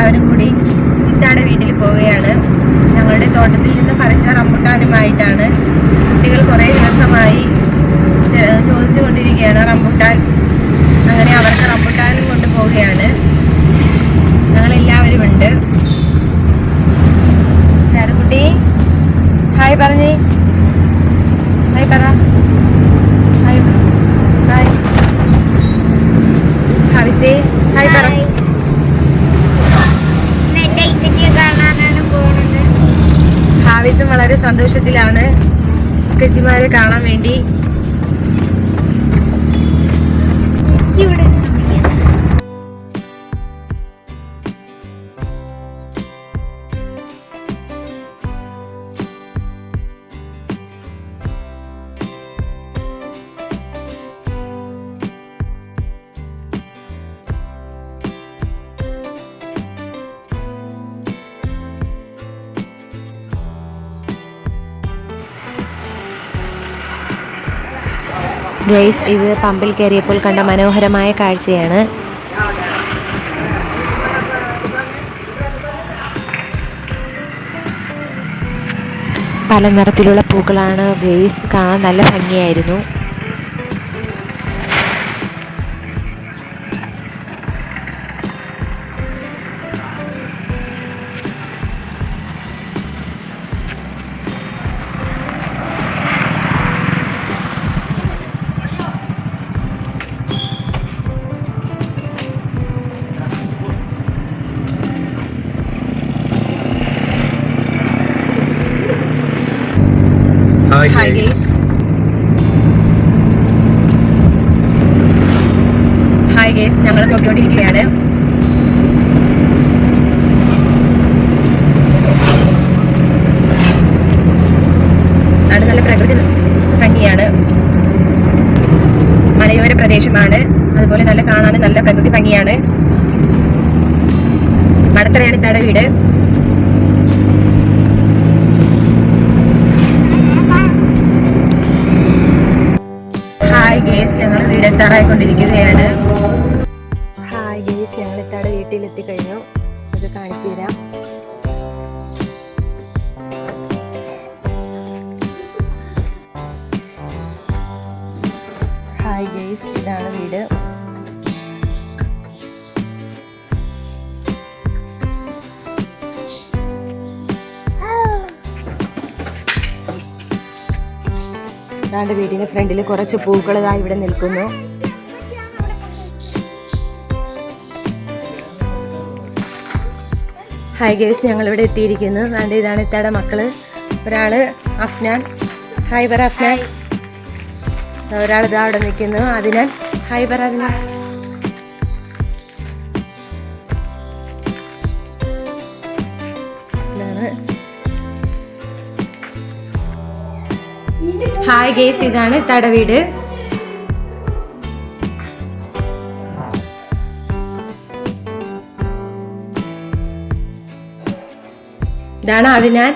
എല്ലാവരും കൂടി ഇത്താടെ വീട്ടിൽ പോവുകയാണ്. ഞങ്ങളുടെ തോട്ടത്തിൽ നിന്ന് പറിച്ച റംബുട്ടാനുമായിട്ടാണ്. കുട്ടികൾ കുറേ ദിവസമായി ചോദിച്ചുകൊണ്ടിരിക്കുകയാണ് റംബുട്ടാൻ. അങ്ങനെ അവർക്ക് റംബുട്ടാനും കൊണ്ടുപോവുകയാണ്. ഞങ്ങളെല്ലാവരും ഉണ്ട്. കുട്ടി ഹായ് പറഞ്ഞേ, ഹായ് പറ, ഹായ് ഹായ് ഹാവിസേ ഹായ് പറ. ഹാവിസും വളരെ സന്തോഷത്തിലാണ് ഇക്കച്ചിമാരെ കാണാൻ വേണ്ടി. ഗൈസ്, ഇത് പമ്പിൽ കയറിയപ്പോൾ കണ്ട മനോഹരമായ കാഴ്ചയാണ്. പല നിറത്തിലുള്ള പൂക്കളാണ് ഗൈസ്, കാണാൻ നല്ല ഭംഗിയായിരുന്നു. Hi guys. ഹായ് ഗൈസ്, ഞങ്ങൾ നോക്കിക്കൊണ്ടിരിക്കുകയാണ്. അത് നല്ല പ്രകൃതി ഭംഗിയാണ്. മലയോര പ്രദേശമാണ്. അതുപോലെ നല്ല കാണാൻ നല്ല പ്രകൃതി ഭംഗിയാണ്. മടത്തറയാണ് ഇത്താടെ വീട്. ഹായ് ഗേസ്, ഞങ്ങൾ വീടെത്താറായിക്കൊണ്ടിരിക്കുകയാണ്. ഹായ് ഗേസ്, ഞങ്ങൾ ഇത്താടെ വീട്ടിലെത്തിക്കഴിഞ്ഞു. ഇത് കാണിച്ചു തരാം. ഹായ് ഗേസ്, ഇതാണ് വീട്. ഇതാണ്ട് വീടിന് ഫ്രണ്ടിൽ കുറച്ച് പൂക്കൾ ഇവിടെ നിൽക്കുന്നു. ഹായ് ഗേസ്, ഞങ്ങളിവിടെ എത്തിയിരിക്കുന്നു. അതുകൊണ്ട് ഇതാണ് ഇത്താടെ മക്കള്. ഒരാള് അഫ്നാൻ, ഹായ് പറ അഫ്നാൻ. ഒരാൾ ഇതാ അവിടെ നിൽക്കുന്നു, അതിനാൻ, ഹായ് പറ അതിനാൻ. ഹായ് ഗേസ്, ഇതാണ് ഇത്താടെ വീട്. ഇതാണ് ആദിനാൻ,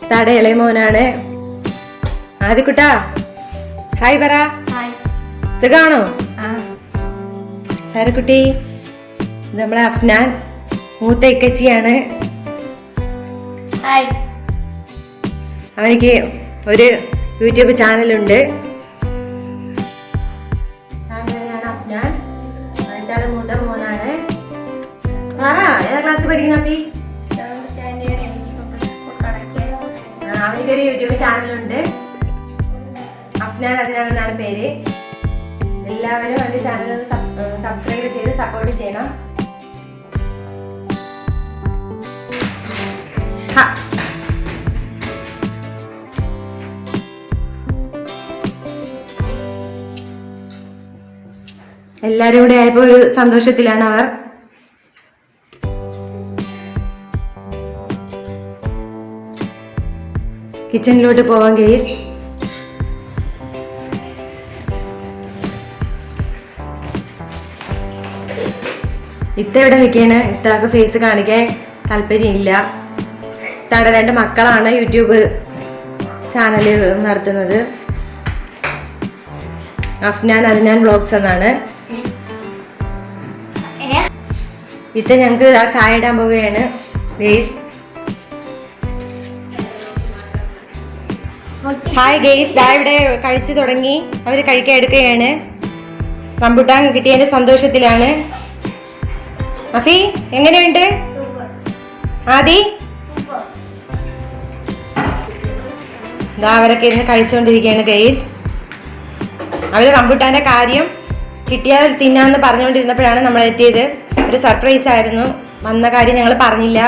ഇത്താടെ ഇളയമോനാണ്. ആദിക്കുട്ടാ ഹായ് പറ. സുഖാണോ? ഹാരക്കുട്ടി, ഇത് നമ്മളെ അഫ്നാൻ, മൂത്ത ഇക്കച്ചിയാണ്. അവനിക്ക് ഒരു യൂട്യൂബ് ചാനലുണ്ട്. അഫ്നാൻ ഇത്താടെ മൂത്ത മോനാണ്. ഏതാ ക്ലാസ്സിൽ പഠിക്കുന്ന അപ്പി? അവനിക്കൊരു യൂട്യൂബ് ചാനലുണ്ട്. അഫ്നാൻ അതിനാണെന്നാണ് പേര്. എല്ലാവരും അവൻ്റെ ചാനൽ ഒന്ന് സബ്സ്ക്രൈബ് ചെയ്ത് സപ്പോർട്ട് ചെയ്യണം. എല്ലാവരും കൂടെ ആയപ്പോൾ ഒരു സന്തോഷത്തിലാണ് അവർ. കിച്ചണിലോട്ട് പോവാൻ ഗേസ്. ഇത്ത ഇവിടെ നിൽക്കുകയാണ്. ഇത്താക്ക് ഫേസ് കാണിക്കാൻ താല്പര്യമില്ല. ഇത്താടെ 2 മക്കളാണ് യൂട്യൂബ് ചാനൽ നടത്തുന്നത്. അഫ്നാൻ അതിനാൻ വ്ളോഗ്സ് എന്നാണ്. ഇത്ത ഞങ്ങൾക്ക് ആ ചായ ഇടാൻ പോവുകയാണ് ഗെയ്സ്. ഹായ് ഗെയ്സ്, ദാ ഇവിടെ കഴിച്ചു തുടങ്ങി. അവർ കഴിക്കാൻ എടുക്കുകയാണ്. റംബുട്ടാൻ കിട്ടിയതിന്റെ സന്തോഷത്തിലാണ്. അഫി എങ്ങനെയുണ്ട്? ആദി ദാ അവരൊക്കെ ഇരുന്ന് കഴിച്ചുകൊണ്ടിരിക്കുകയാണ് ഗെയ്സ്. അവര് റംബുട്ടാന്റെ കാര്യം കിട്ടിയാൽ തിന്നാന്ന് പറഞ്ഞുകൊണ്ടിരുന്നപ്പോഴാണ് നമ്മൾ എത്തിയത്. ഒരു സർപ്രൈസ് ആയിരുന്നു. വന്ന കാര്യം ഞങ്ങൾ പറഞ്ഞില്ല.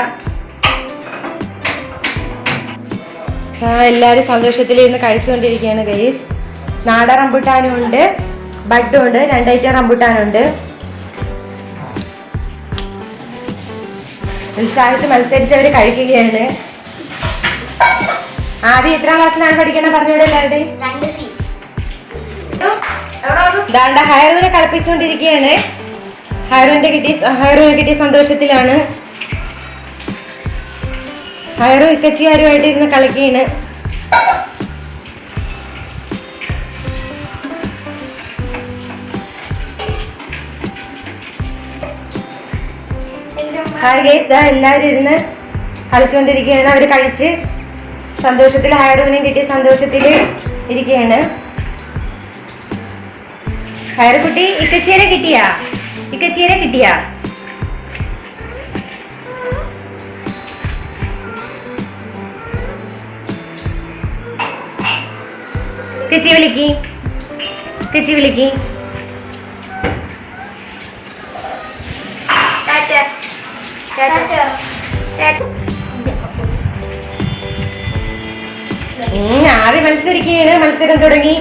എല്ലാവരും സന്തോഷത്തിലിരുന്ന് കഴിച്ചുകൊണ്ടിരിക്കുകയാണ് ഗെയ്സ്. നാടൻ റംബുട്ടാനും ഉണ്ട്, ബഡും ഉണ്ട്, 2 ഐറ്റം റംബുട്ടാനുണ്ട്. മത്സരിച്ചവർ കഴിക്കുകയാണ്. ആദ്യം എത്രാം ക്ലാസ്സിലാണ് പഠിക്കണം പറഞ്ഞോടെ എല്ലാവരുടെയും? ദാണ്ട ഹൈറുവിനെ കളിപ്പിച്ചുകൊണ്ടിരിക്കുകയാണ്. ഹൈറുവിനെ കിട്ടിയ സന്തോഷത്തിലാണ്. ഹൈറു ഇക്കച്ചിയാരുമായിട്ട് ഇരുന്ന് കളിക്കുകയാണ്. ഹായ് ഗൈസ്, ദാ എല്ലാവരും ഇരുന്ന് കളിച്ചുകൊണ്ടിരിക്കുകയാണ്. അവർ കഴിച്ച് സന്തോഷത്തിൽ, ഹൈറുവിനെയും കിട്ടിയ സന്തോഷത്തിൽ ഇരിക്കുകയാണ്. ഹൈറുകുട്ടി ഇക്കച്ചിയെ കിട്ടിയാ? ഇക്കച്ചി വിളിക്ക്. ആദ്യം മത്സരിക്കുകയാണ്. മത്സരം തുടങ്ങി.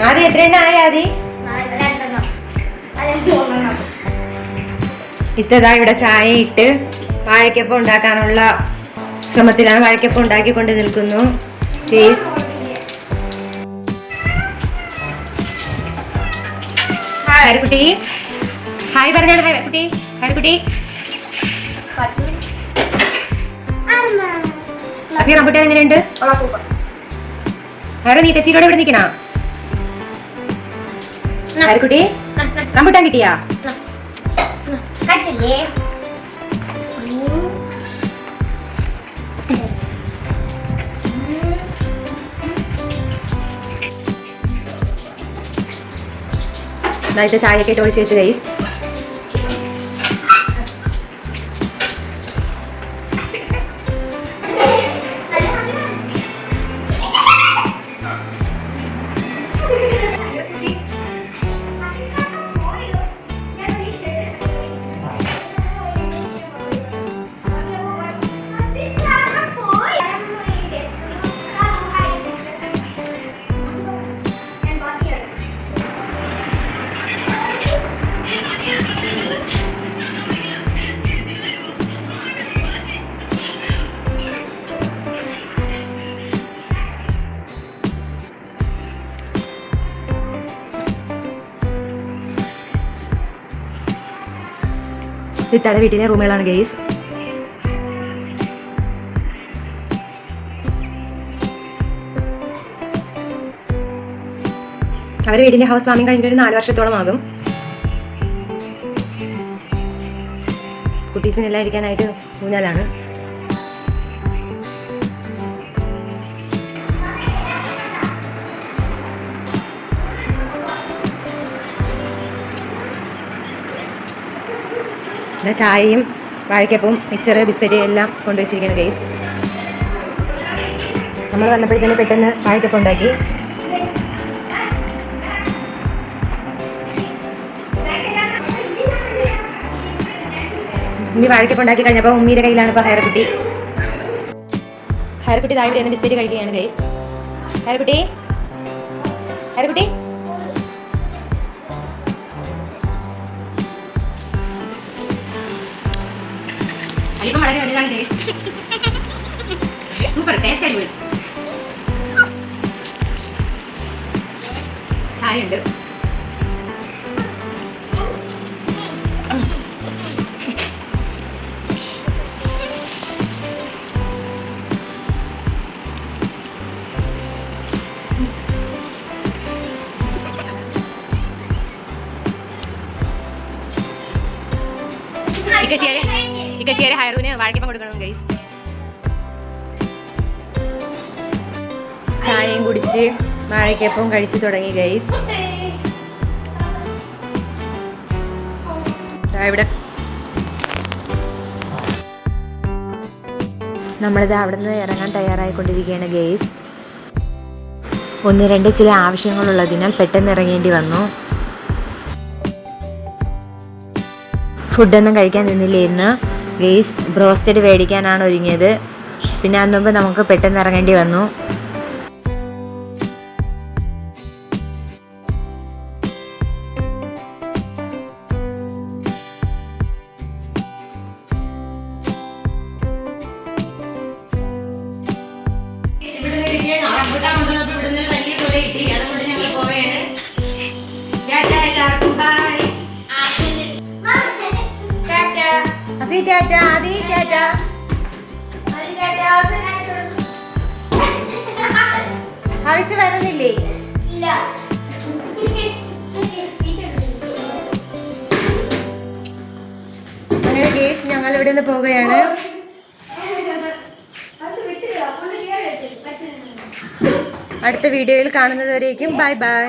ആദ്യം എത്ര എണ്ണ ആയി? ആദ്യം ഇത്തതാ ഇവിടെ ചായ ഇട്ട് വാഴക്കപ്പം ഉണ്ടാക്കാനുള്ള ശ്രമത്തിലാണ്. വാഴക്കപ്പം ഉണ്ടാക്കിക്കൊണ്ട് നിൽക്കുന്നു. ഹരിക്കുട്ടി ഹായ് പറഞ്ഞാൽ. ഹരിക്കുട്ടി അപ്പൊ റംബുട്ടാൻ എങ്ങനെയുണ്ട്? ഹരി നീ തെച്ചിയിലൂടെ ഇവിടെ നിൽക്കണ? ഹരിക്കുട്ടി റംബുട്ടാൻ കിട്ടിയാ? ഇതായിട്ട് ചായയൊക്കെ ഇട്ട് ഒഴിച്ച് വെച്ച് ഗൈസ്. ഇത്തയുടെ വീട്ടിലെ റൂമുകളാണ് ഗെയ്സ്. അവർ വീടിന്റെ ഹൗസ് വാമിംഗ് കഴിഞ്ഞിട്ട് ഒരു 4 വർഷത്തോളം ആകും. കുട്ടീസിനെല്ലാം ഇരിക്കാനായിട്ട് ഊഞ്ഞാലാണ്. ചായയും വാഴക്കപ്പവും മിച്ചർ ബിസ്ക്കറ്റ് എല്ലാം കൊണ്ടുവച്ചിരിക്കുന്നു ഗെയ്സ്. നമ്മൾ വന്നപ്പോഴത്തേന് പെട്ടെന്ന് വാഴക്കപ്പം ഉണ്ടാക്കി. ഉമ്മി വാഴക്കപ്പം ഉണ്ടാക്കി കഴിഞ്ഞപ്പോൾ ഉമ്മിയുടെ കയ്യിലാണ് ഇപ്പോൾ ഹയർകുട്ടി. താഴെ തന്നെ ബിസ്ക്കറ്റ് കഴിക്കുകയാണ് ഗെയ്സ്. ഹയർകുട്ടി അലിപ്പം വളരെ വലുതാണ് ഗൈസ്. സൂപ്പർ ടേസ്റ്റ് ആയി. ചായ ഉണ്ട്. ഇക്കച്ചിയാരെ ഹൈറൂന് വാഴക്കപ്പം കൊടുക്കണം ഗൈസ്. ചായയും കുടിച്ച് വാഴക്കപ്പവും കഴിച്ചു തുടങ്ങി ഗൈസ്. ഇവിടെ നമ്മളിത് അവിടെ നിന്ന് ഇറങ്ങാൻ തയ്യാറായിക്കൊണ്ടിരിക്കുകയാണ് ഗൈസ്. 1-2 ചില ആവശ്യങ്ങളുള്ളതിനാൽ പെട്ടെന്ന് ഇറങ്ങേണ്ടി വന്നു. ഫുഡൊന്നും കഴിക്കാൻ നിന്നില്ലായിരുന്നു ഗൈസ്. ബ്രോസ്റ്റഡ് മേടിക്കാനാണ് ഒരുങ്ങിയത്. പിന്നെ അതിന് മുമ്പ് നമുക്ക് പെട്ടെന്ന് ഇറങ്ങേണ്ടി വന്നു. ഹവിസ് വരുന്നില്ലേ? അങ്ങനെ ഗേസ് ഞങ്ങൾ ഇവിടെ നിന്ന് പോവുകയാണ്. അടുത്ത വീഡിയോയിൽ കാണുന്നതുവരേക്കും ബൈ ബൈ.